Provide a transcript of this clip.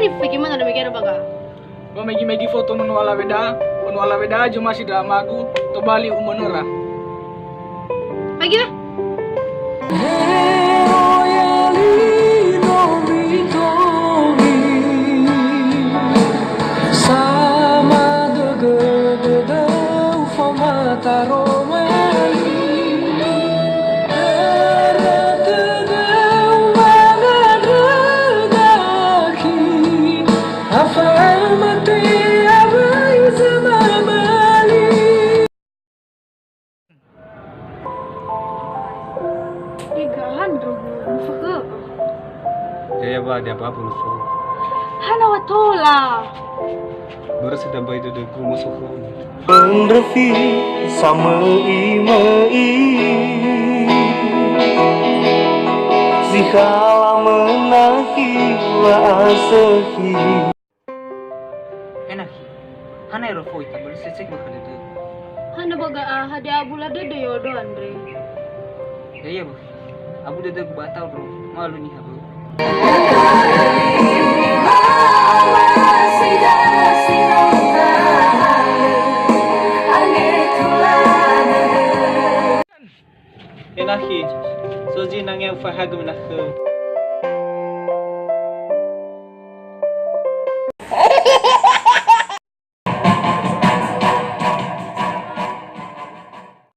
Hani bagaimana demikian baga? Ba megi foto no wala beda aja masih drama aku to bali umonora. Pagi lah. Igahan drogo, mufaga. Ya ba dia apa pun so. Hana watola. Baru sedang bayi duduk musuh. Penrefi sama imei Zikala menahi wa asehi Enak. Hana ero foi ta baru sesek bakal itu. Hana baga hadi abula dede yodo Andre. Ya bu. Abu dede batal bro. Malu nih abu. Enahi. Soji nang yang fahag menakh.